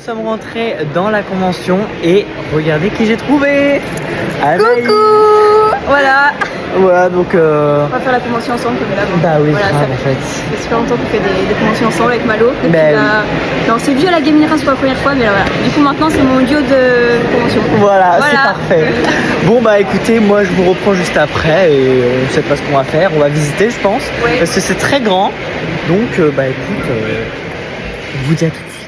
sommes rentrés dans la convention et regardez qui j'ai trouvé. Coucou. Voilà. Voilà, donc On va faire la convention ensemble comme d'hab. bah oui, Voilà, grave, ça en fait. fait super longtemps qu'on fait des conventions ensemble avec Malo. Depuis Ben Non, on s'est vu à la Gaming Race pour la première fois, mais là, voilà. Du coup, maintenant, c'est mon duo de convention. Voilà, c'est parfait. Bon bah écoutez, moi je vous reprends juste après et on sait pas ce qu'on va faire. On va visiter, je pense, Ouais. parce que c'est très grand. Donc bah écoute, je vous dis à tout de suite.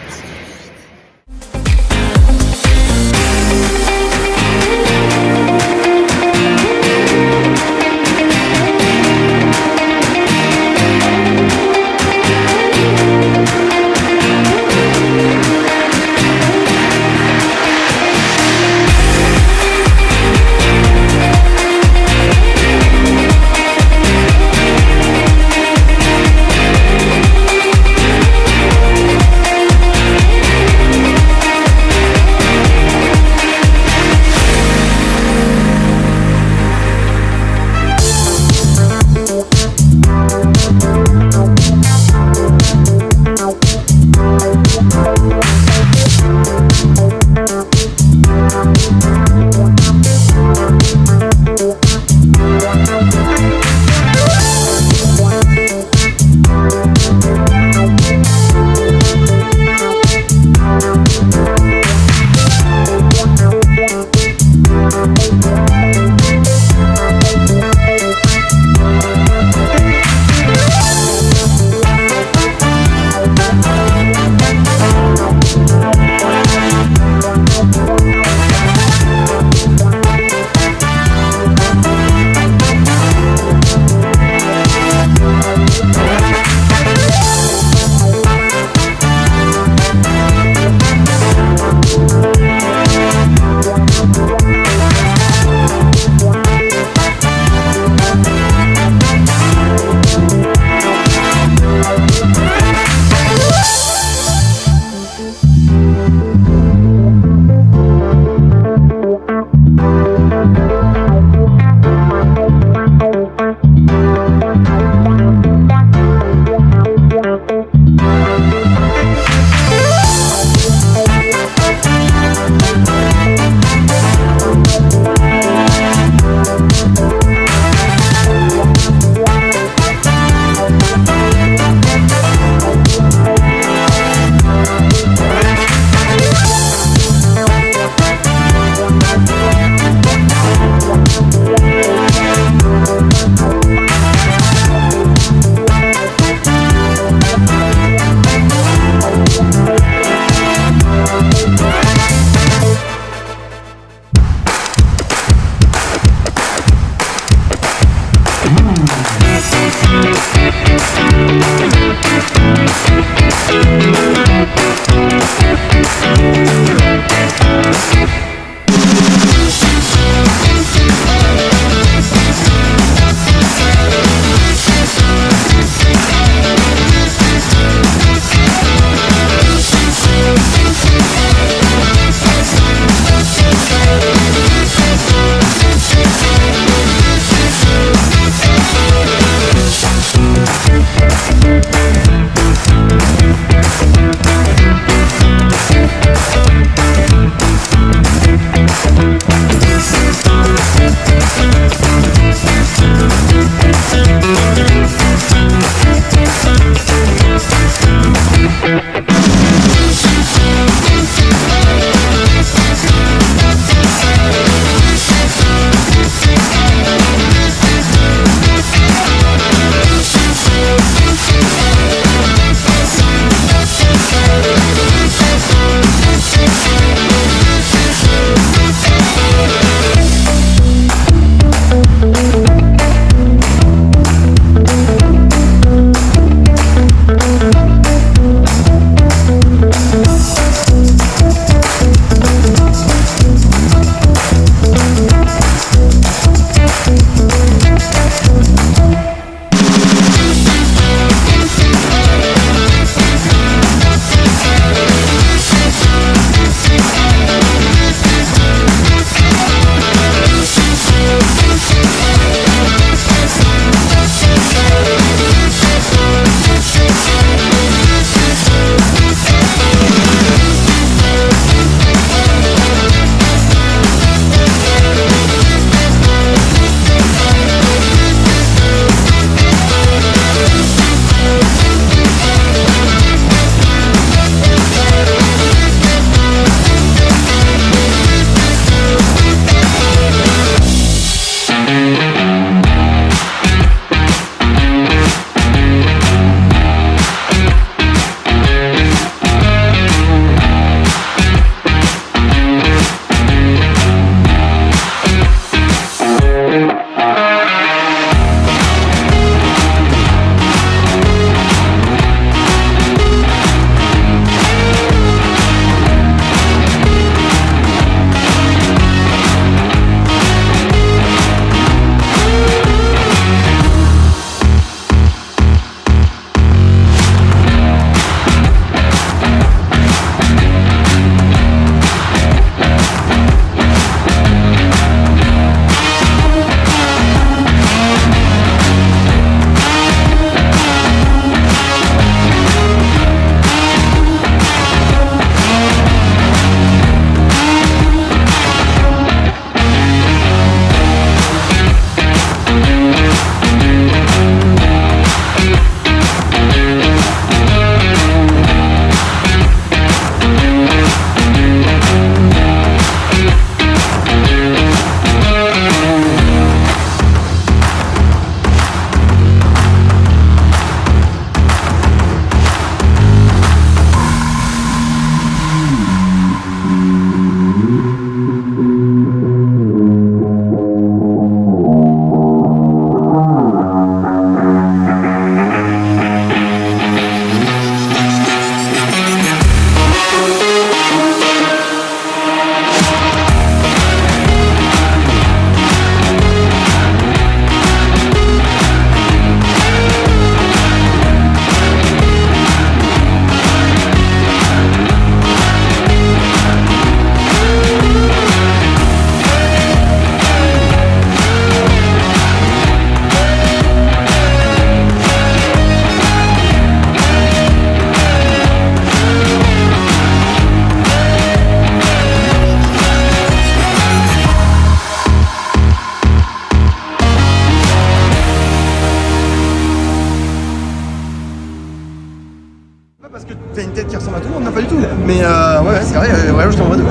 T'as une tête qui ressemble à tout le monde, non pas du tout. Mais ouais, c'est vrai, je t'envoie deux.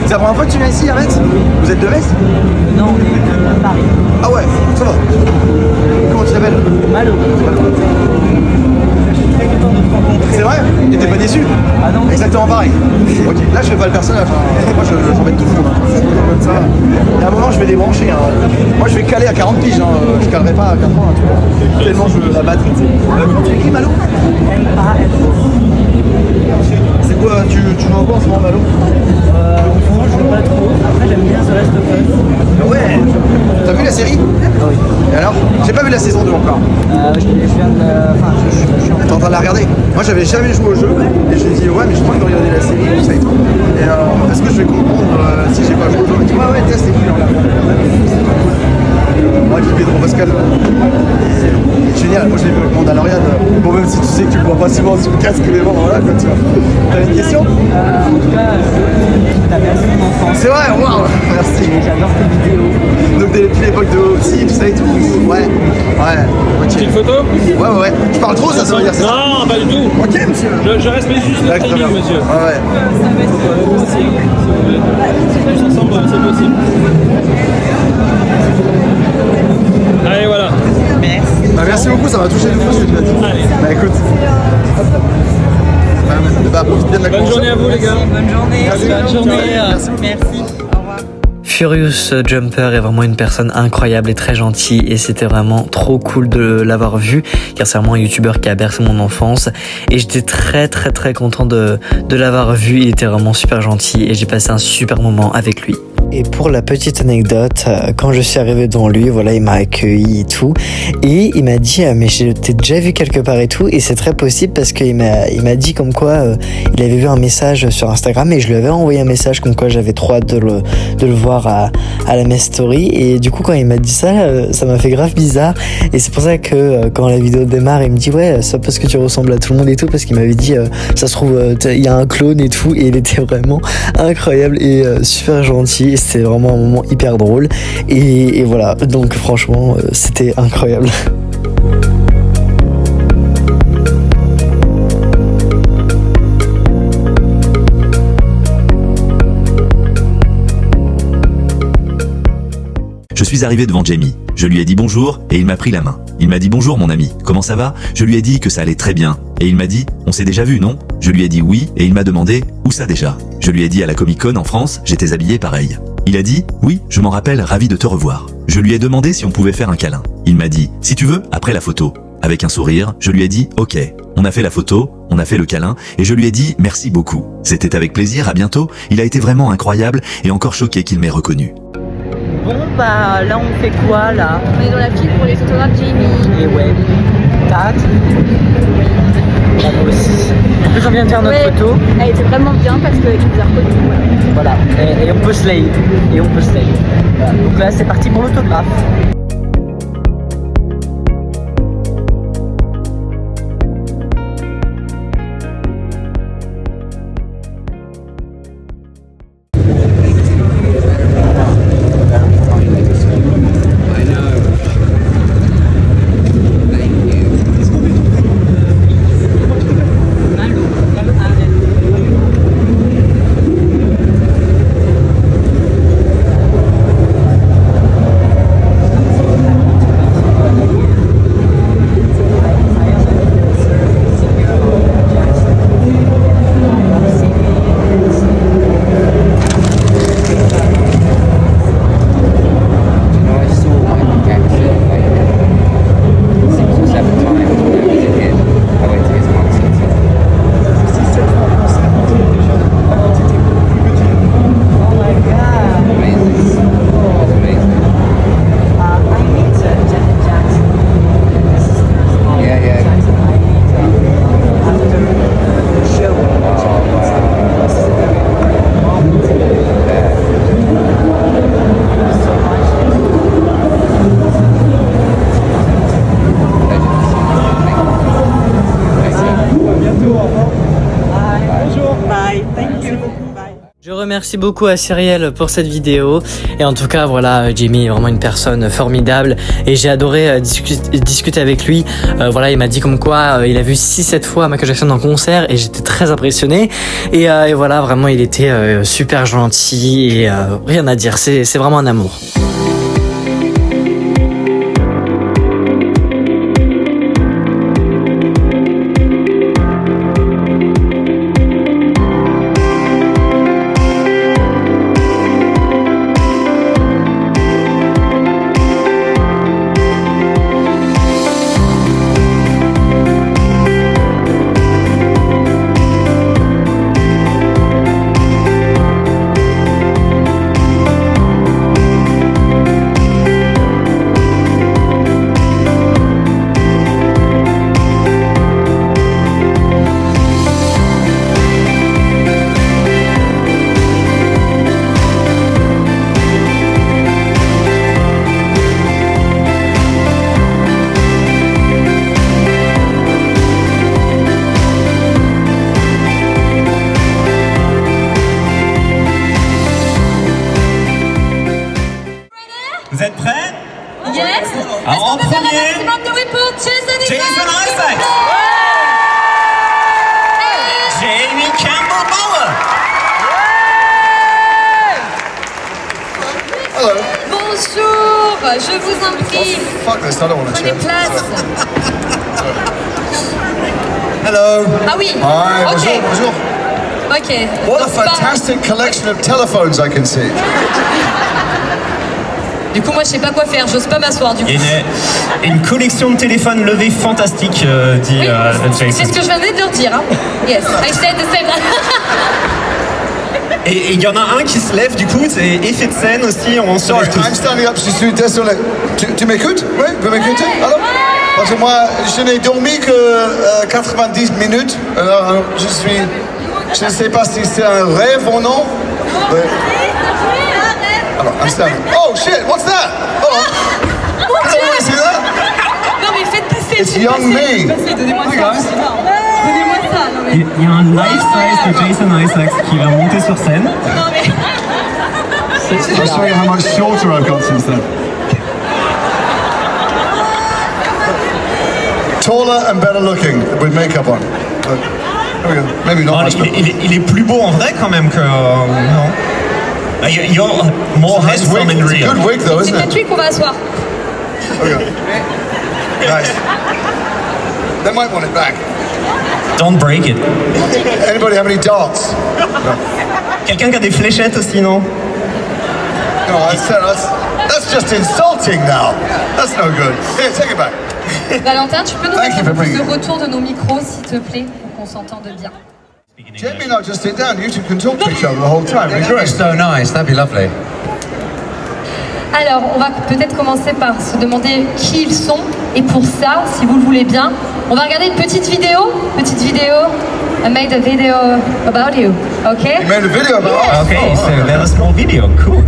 C'est la première fois que tu viens ici, Arrête? Vous êtes de Metz? Non, on est à Paris. Ah ouais, ça va. Comment tu t'appelles? Malo. C'est vrai? Et t'es pas déçu? Ah non. Exactement pareil. Ok, là je fais pas le personnage, hein. Moi j'embête tout le monde. Hein. Comme ça. Et à un moment je vais débrancher. Hein. Moi je vais caler à 40 piges, hein. Je calerai pas à 4 ans, hein, tu vois. Tellement je la batterie. Tu écris Malo? C'est quoi, tu joues en quoi en ce moment, Malo? En ce moment, je joue pas trop. Après, j'aime bien The Last of Us. Ah ouais. T'as vu la série? Oui. Et alors? J'ai pas vu la saison 2 encore. Je viens de. Enfin, je suis en T'es en train de la regarder? Moi j'avais jamais joué au jeu et je lui ai dit ouais mais je crois de regarder la série tout ça et tout. Et est-ce que je vais comprendre si j'ai pas joué au jeu? Il m'a dit ouais test et tout, on regarde. Moi qui Pedro Pascal. Génial, moi je l'ai vu avec Mandalorian. Bon même si tu sais que tu le vois pas souvent sous le casque mais bon voilà quoi tu vois. T'avais une question? En tout cas, t'as bercé mon enfance. C'est vrai, waouh, merci. Et j'adore tes vidéos. Donc depuis l'époque de Opsi, tout ça et tout. Ouais, ok. Petite photo? Ouais. Je parle trop ça veut dire ça? Non, pas du tout. Ok monsieur. Je respecte juste le Très bien. timing, monsieur. Ouais. Tous ensemble, c'est possible. Allez, voilà. Bah, merci beaucoup, ça m'a touché de fou ce que tu m'as dit. Allez. Bah écoute. Bah profite bien de la Bonne convention. journée à vous, les gars. Bonne journée. Merci. Bonne journée. Merci beaucoup. Merci. Au revoir. Furious Jumper est vraiment une personne incroyable et très gentille et c'était vraiment trop cool de l'avoir vu car c'est vraiment un youtubeur qui a bercé mon enfance et j'étais très content de l'avoir vu. Il était vraiment super gentil et j'ai passé un super moment avec lui. Et pour la petite anecdote, quand je suis arrivé devant lui, voilà, il m'a accueilli et tout. Et il m'a dit, mais je t'ai déjà vu quelque part et tout. Et c'est très possible parce qu'il m'a dit comme quoi il avait vu un message sur Instagram et je lui avais envoyé un message comme quoi j'avais trop hâte de le voir à la Metz Story. Et du coup, quand il m'a dit ça, ça m'a fait grave bizarre. Et c'est pour ça que quand la vidéo démarre, il me dit, ouais, c'est parce que tu ressembles à tout le monde et tout. Parce qu'il m'avait dit, ça se trouve, il y a un clone et tout. Et il était vraiment incroyable et super gentil. C'était vraiment un moment hyper drôle et voilà, donc franchement c'était incroyable. Je suis arrivé devant Jamie. Je lui ai dit bonjour et il m'a pris la main. Il m'a dit bonjour mon ami, comment ça va? Je lui ai dit que ça allait très bien. Et il m'a dit, on s'est déjà vu non? Je lui ai dit oui et il m'a demandé, où ça déjà? Je lui ai dit à la Comic Con en France, j'étais habillé pareil. Il a dit, oui, je m'en rappelle, ravi de te revoir. Je lui ai demandé si on pouvait faire un câlin. Il m'a dit, si tu veux, après la photo. Avec un sourire, je lui ai dit, ok. On a fait la photo, on a fait le câlin, et je lui ai dit, merci beaucoup. C'était avec plaisir, à bientôt. Il a été vraiment incroyable et encore choqué qu'il m'ait reconnu. Bon bah là on fait quoi là? On est dans la file pour les photographes Jamie. Et ouais, t'as hâte? Bah, moi aussi. En plus on vient de faire notre Ouais, photo. elle était vraiment bien parce qu'il nous a reconnus. Voilà, et on peut slay. Voilà. Donc là c'est parti pour l'autographe. merci beaucoup à Cyrielle pour cette vidéo. Et en tout cas, voilà, Jamie est vraiment une personne formidable et j'ai adoré discuter avec lui. Voilà, il m'a dit comme quoi il a vu 6-7 fois Michael Jackson en concert et j'étais très impressionné. Et voilà, vraiment, il était super gentil et rien à dire. C'est vraiment un amour. Vous êtes prêts? Yes. Alors en premier, maximum de bruit pour Jason Isaac. Jamie Campbell Bower. Hello. Bonjour, je vous en prie, Fuck this, I don't want to prenez cheer. place. Hello. Ah oui, Hi, ok, bonjour, bonjour. ok. What a Donc, pas- fantastic collection of telephones I can see. Du coup, moi, je sais pas quoi faire, j'ose pas m'asseoir du coup. Il y a une collection de téléphones levés fantastique, dit Oui, c'est Jason. ce que je venais de leur dire. Hein. Yes, I said the same. Et il y en a un qui se lève, du coup, c'est effet de scène aussi, on se Sorry, lève tous. I'm standing up, je suis désolé. Tu m'écoutes? Oui, vous m'écoutez? Alors? Parce que moi, je n'ai dormi que 90 minutes. Alors, je ne sais pas si c'est un rêve ou non. Ouais. Alors, I'm standing. Oh shit, what's that? Hold on. Can I see that? Non, mais faites passer. It's young me. Donnez-moi Hi, ça. guys. Donnez-moi ça. Non, mais. Il y a un life-size de Jason Isaacs qui va monter sur scène. Non, mais. I'll show you how much shorter I've got since then. Taller and better looking with makeup on. There we go. Maybe not Oh, much better. il est plus beau en vrai quand même que... non. You're more Nice wig. handsome in It's a real. good wig though, C'est isn't peut-être it? lui qu'on va asseoir. Okay. Nice. They might want it back. Don't break it. Anybody have any darts? Quelqu'un qui a des fléchettes aussi, non? No, that's just insulting now. That's no good. Here, take it back. Valentin, tu peux nous Thank you mettre for bringing le it. retour de nos micros, s'il te plaît, pour qu'on s'entende bien. Jamie and I just sit down. You two can talk to each other the whole time. It'd be great. So nice, that'd be lovely. Alors, on va peut-être commencer par se demander qui ils sont. Et pour ça, si vous le voulez bien, on va regarder une petite vidéo. I made a video about you, okay? You made a video about us. Okay, so there's a small video. Cool.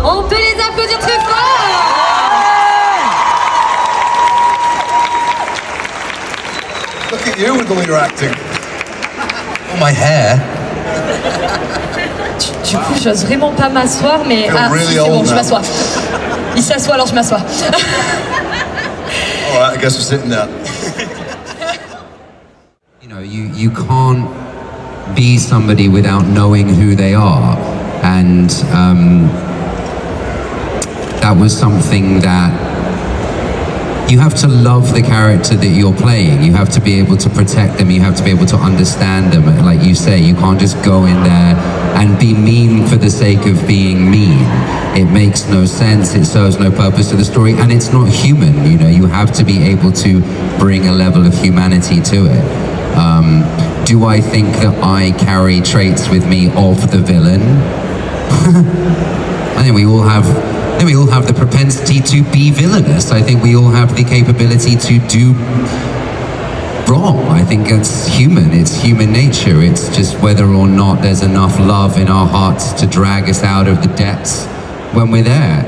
On peut les applaudir très fort. Look at you with all your acting. my hair. Du coup, j'ose vraiment pas m'asseoir, mais Feel really si, c'est bon, old je now. m'assois. Il s'assoit, alors je m'assois. All right, I guess we're sitting down. You know, you can't be somebody without knowing who they are, and that was something that you have to love the character that you're playing. You have to be able to protect them. You have to be able to understand them. Like you say, you can't just go in there and be mean for the sake of being mean. It makes no sense. It serves no purpose to the story, and it's not human. You know, you have to be able to bring a level of humanity to it. Do I think that I carry traits with me of the villain? I think we all have the propensity to be villainous. I think we all have the capability to do wrong. I think it's human. It's human nature. It's just whether or not there's enough love in our hearts to drag us out of the depths when we're there.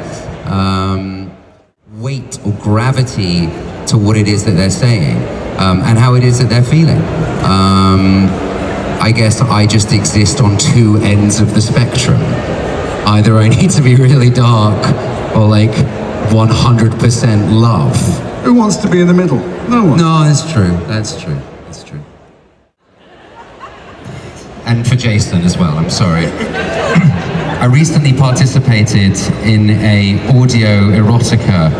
Weight or gravity to what it is that they're saying, and how it is that they're feeling. I guess I just exist on two ends of the spectrum. Either I need to be really dark or like 100% love. Who wants to be in the middle? No one. No, that's true. That's true. That's true. And for Jason as well, I'm sorry. I recently participated in a audio erotica.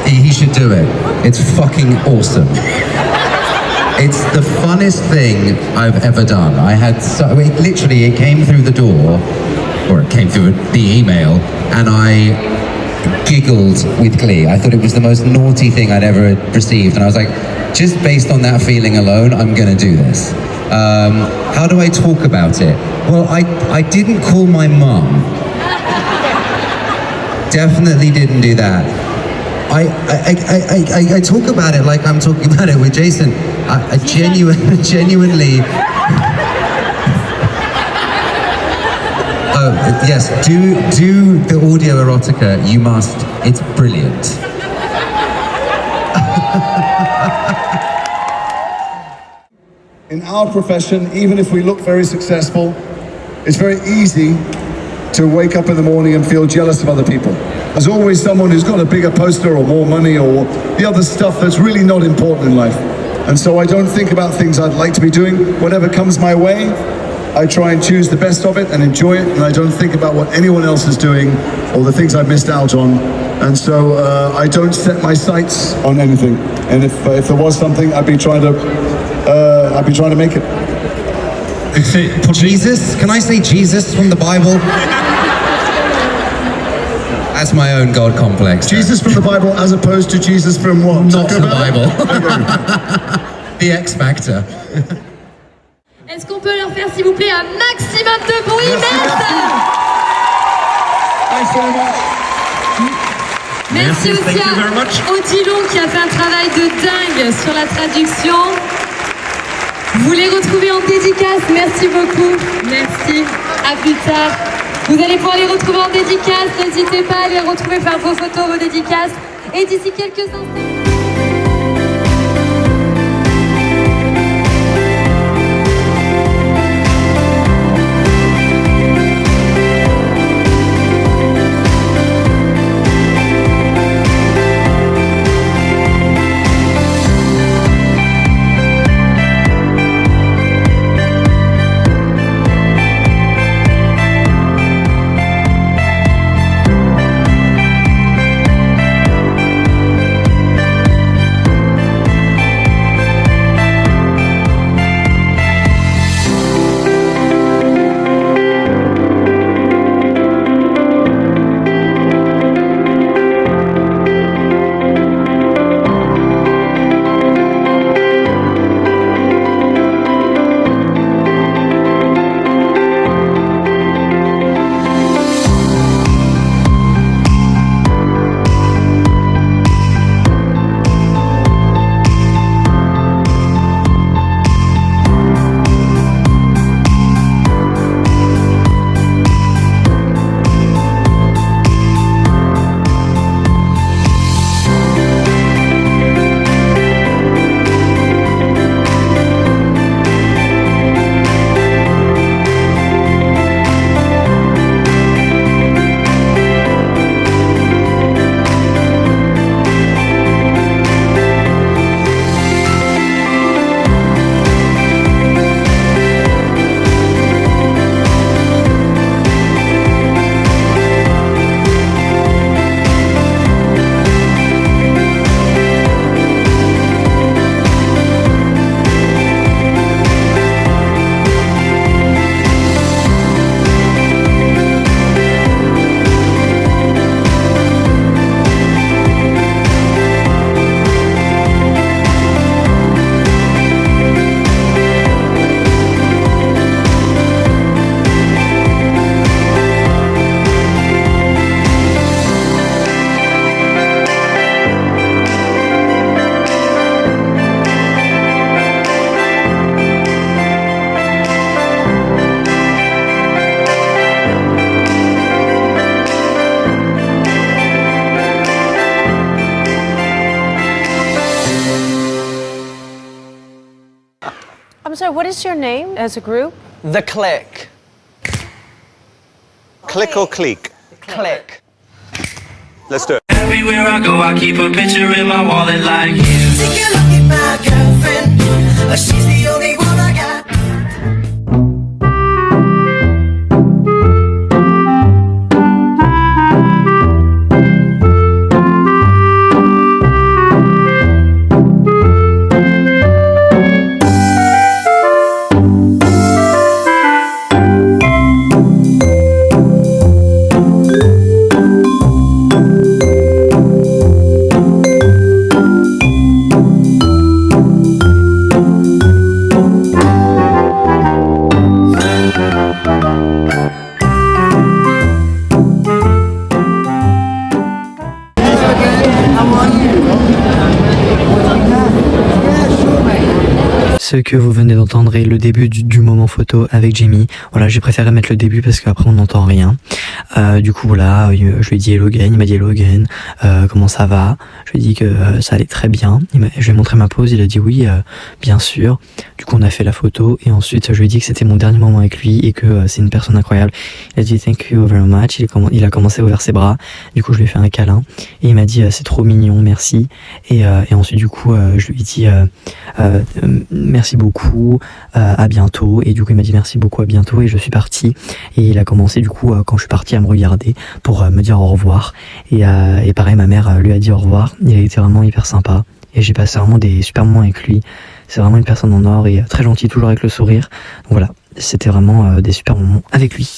He should do it. It's fucking awesome. It's the funnest thing I've ever done. It came through the door, or it came through the email, and I giggled with glee. I thought it was the most naughty thing I'd ever received, and I was like, just based on that feeling alone, I'm gonna do this. How do I talk about it? Well, I didn't call my mum. Definitely didn't do that. I talk about it like I'm talking about it with Jason. I genuinely. Oh yes, do the audio erotica. You must. It's brilliant. In our profession, even if we look very successful, it's very easy to wake up in the morning and feel jealous of other people. There's always someone who's got a bigger poster or more money or the other stuff that's really not important in life. And so I don't think about things I'd like to be doing. Whatever comes my way, I try and choose the best of it and enjoy it, and I don't think about what anyone else is doing or the things I've missed out on. And so I don't set my sights on anything. And if there was something, I'd be trying to make it. Jesus? Can I say Jesus from the Bible? That's my own God complex. Jesus from the Bible as opposed to Jesus from what? Not the Bible. The X Factor. Est-ce qu'on peut leur faire, s'il vous plaît, un maximum de bruit? Merci aussi à Odilon qui a fait un travail de dingue sur la traduction. Vous les retrouvez en dédicace, merci beaucoup. Merci, à plus tard. Vous allez pouvoir les retrouver en dédicace, n'hésitez pas à les retrouver, faire vos photos, vos dédicaces. Et d'ici quelques instants... what is your name as a group? The Click. Click or click? Click. Let's do it. Everywhere I go, I keep a picture in my wallet like you. Take a look at my girlfriend. She's the only one I got. Ce que vous venez d'entendre est le début du moment photo avec Jamie. Voilà, j'ai préféré mettre le début parce qu'après on n'entend rien. Du coup voilà, je lui ai dit hello again, il m'a dit hello again, comment ça va? Je lui ai dit que ça allait très bien. Je lui ai montré ma pose, il a dit oui, bien sûr. Du coup on a fait la photo et ensuite je lui ai dit que c'était mon dernier moment avec lui et que c'est une personne incroyable. Il a dit thank you very much, il a commencé à ouvrir ses bras. Du coup je lui ai fait un câlin et il m'a dit c'est trop mignon, merci. Et ensuite du coup je lui ai dit merci beaucoup, à bientôt. Et du coup il m'a dit merci beaucoup, à bientôt, et je suis parti. Et il a commencé du coup quand je suis parti à me regarder pour me dire au revoir. Et pareil, ma mère lui a dit au revoir. Il a été vraiment hyper sympa et j'ai passé vraiment des super moments avec lui. C'est vraiment une personne en or et très gentil, toujours avec le sourire. Donc voilà, c'était vraiment des super moments avec lui.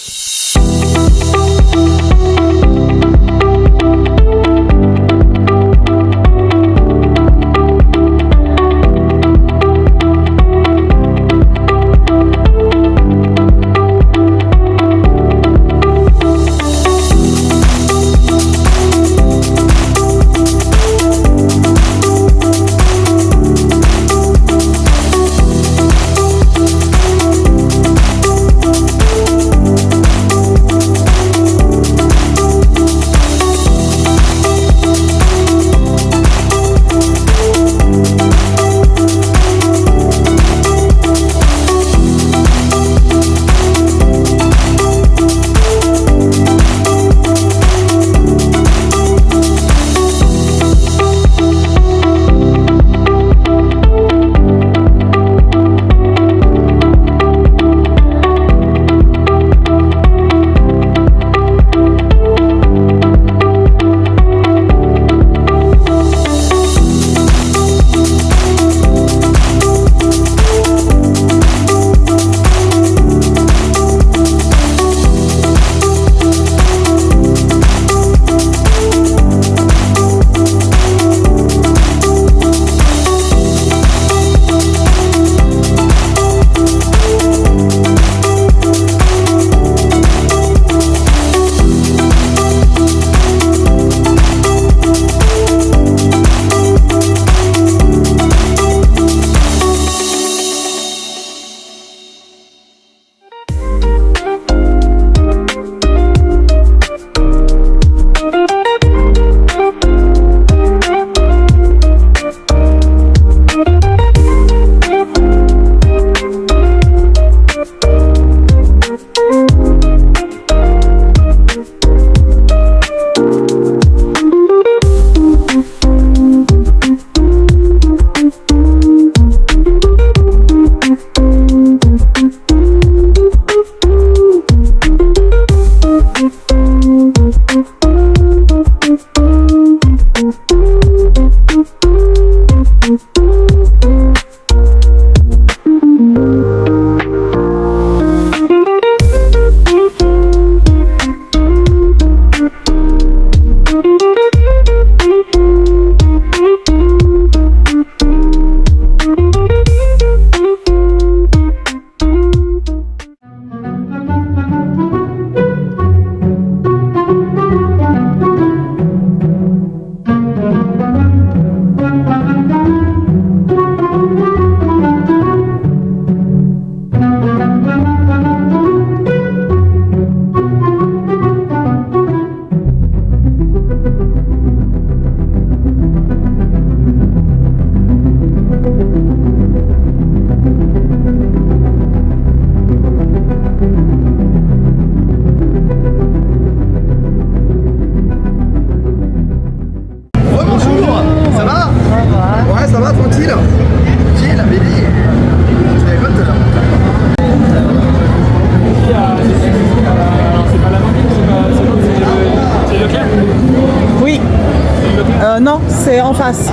face.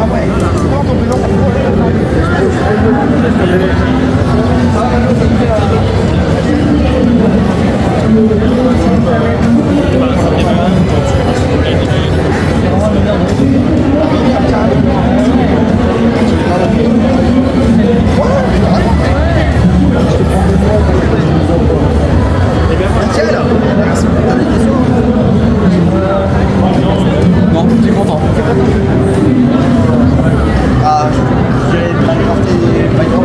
Non, t'es content. Ah, je dirais Minecraft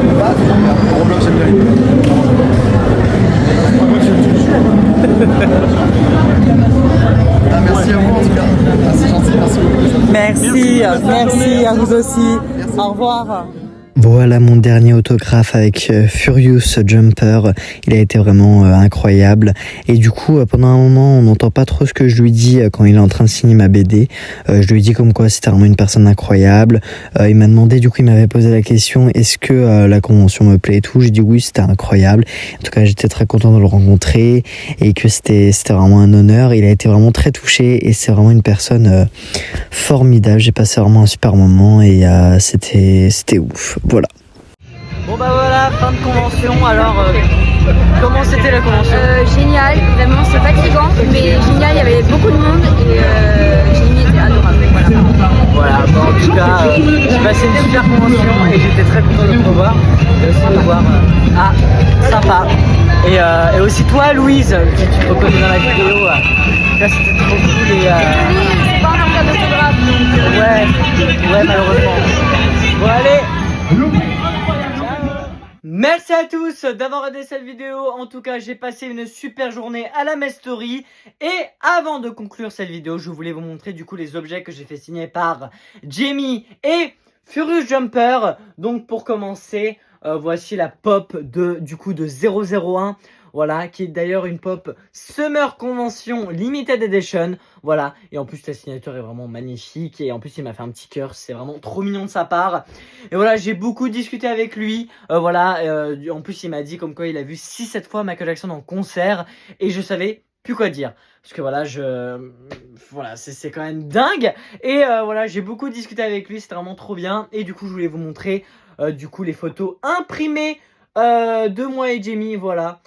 de base, mais Roblox j'aime bien. Ah, merci à vous en tout cas. Ah, c'est gentil, merci beaucoup. Merci à vous aussi. Au revoir. Voilà mon dernier autographe avec Furious Jumper. Il a été vraiment incroyable. Et du coup, pendant un moment, on n'entend pas trop ce que je lui dis quand il est en train de signer ma BD. Je lui dis comme quoi c'était vraiment une personne incroyable. Il m'a demandé, du coup, il m'avait posé la question, est-ce que la convention me plaît et tout. J'ai dit oui, c'était incroyable. En tout cas, j'étais très content de le rencontrer et que c'était vraiment un honneur. Il a été vraiment très touché et c'est vraiment une personne formidable. J'ai passé vraiment un super moment et c'était ouf. Voilà. Bon bah voilà, fin de convention. Alors, comment c'était la convention? Génial, vraiment c'est fatigant, mais génial, il y avait beaucoup de monde et Jamie était adorable. Voilà, bon, en tout cas, j'ai passé une super convention et j'étais très content de te revoir. Et aussi de voir. Ah, sympa. Et aussi toi, Louise, qui tu te reconnais dans la vidéo. Là, c'était trop cool et. Oui, c'est pas encore d'autographe donc. Ouais, malheureusement. Bon, allez! Merci à tous d'avoir regardé cette vidéo. En tout cas, j'ai passé une super journée à la Mestory. Et avant de conclure cette vidéo, je voulais vous montrer du coup les objets que j'ai fait signer par Jamie et Furious Jumper. Donc pour commencer, voici la pop de 001. Voilà, qui est d'ailleurs une pop Summer Convention Limited Edition. Voilà, et en plus la signature est vraiment magnifique. Et en plus il m'a fait un petit cœur, c'est vraiment trop mignon de sa part. Et voilà, j'ai beaucoup discuté avec lui. En plus il m'a dit comme quoi il a vu 6-7 fois Michael Jackson en concert. Et je savais plus quoi dire. Parce que voilà, c'est quand même dingue. Et voilà, j'ai beaucoup discuté avec lui, c'était vraiment trop bien. Et du coup je voulais vous montrer les photos imprimées de moi et Jamie, voilà.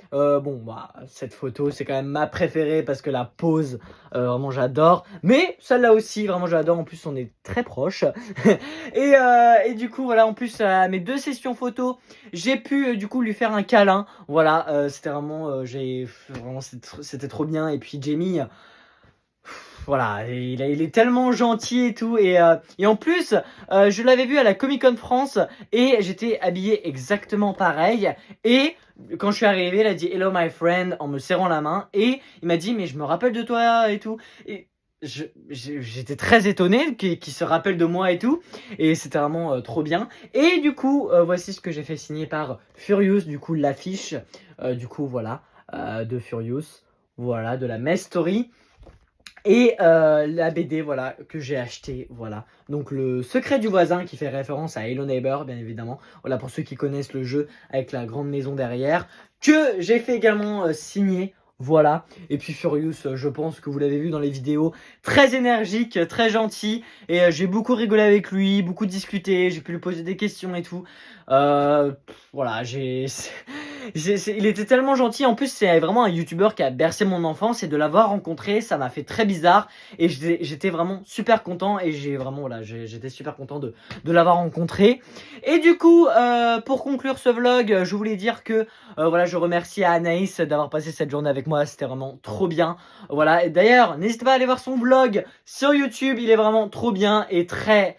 Cette photo c'est quand même ma préférée parce que la pose, vraiment j'adore. Mais celle-là aussi, vraiment j'adore. En plus on est très proches. et du coup voilà, en plus à mes 2 sessions photos, j'ai pu du coup lui faire un câlin. Voilà, c'était vraiment, c'était trop bien. Et puis Jamie. Voilà, il est tellement gentil et tout. Et en plus, je l'avais vu à la Comic Con France et j'étais habillé exactement pareil. Et quand je suis arrivé, il a dit « Hello my friend » en me serrant la main. Et il m'a dit « Mais je me rappelle de toi et tout ». Et j'étais très étonné qu'il se rappelle de moi et tout. Et c'était vraiment trop bien. Et du coup, voici ce que j'ai fait signer par Furious. Du coup, l'affiche, de Furious. Voilà, de la Mestory. Et la BD, voilà, que j'ai acheté, voilà. Donc le secret du voisin qui fait référence à Hello Neighbor, bien évidemment. Voilà, pour ceux qui connaissent le jeu avec la grande maison derrière. Que j'ai fait également signer, voilà. Et puis Furious, je pense que vous l'avez vu dans les vidéos, très énergique, très gentil. Et j'ai beaucoup rigolé avec lui, beaucoup discuté, j'ai pu lui poser des questions et tout. Voilà, il était tellement gentil. En plus, c'est vraiment un youtubeur qui a bercé mon enfance. Et de l'avoir rencontré, ça m'a fait très bizarre. Et j'étais vraiment super content. Et j'étais super content de l'avoir rencontré. Et du coup, pour conclure ce vlog, je voulais dire que je remercie à Anaïs d'avoir passé cette journée avec moi. C'était vraiment trop bien. Voilà. Et d'ailleurs, n'hésitez pas à aller voir son vlog sur YouTube. Il est vraiment trop bien et très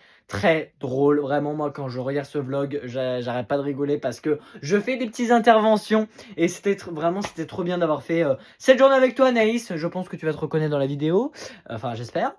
drôle. Vraiment, moi quand je regarde ce vlog, j'arrête pas de rigoler parce que je fais des petites interventions et c'était trop bien d'avoir fait cette journée avec toi, Anaïs. Je pense que tu vas te reconnaître dans la vidéo, enfin j'espère.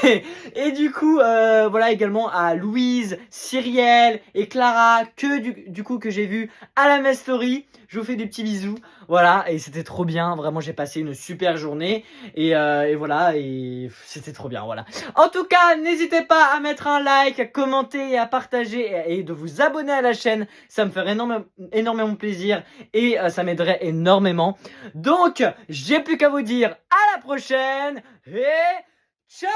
Et du coup voilà, également à Louise, Cyrielle et Clara que j'ai vu à la Mestory. Je vous fais des petits bisous. Voilà, et c'était trop bien. Vraiment, j'ai passé une super journée. Et voilà, et c'était trop bien, voilà. En tout cas, n'hésitez pas à mettre un like, à commenter et à partager et de vous abonner à la chaîne. Ça me ferait énormément plaisir et ça m'aiderait énormément. Donc, j'ai plus qu'à vous dire à la prochaine et ciao!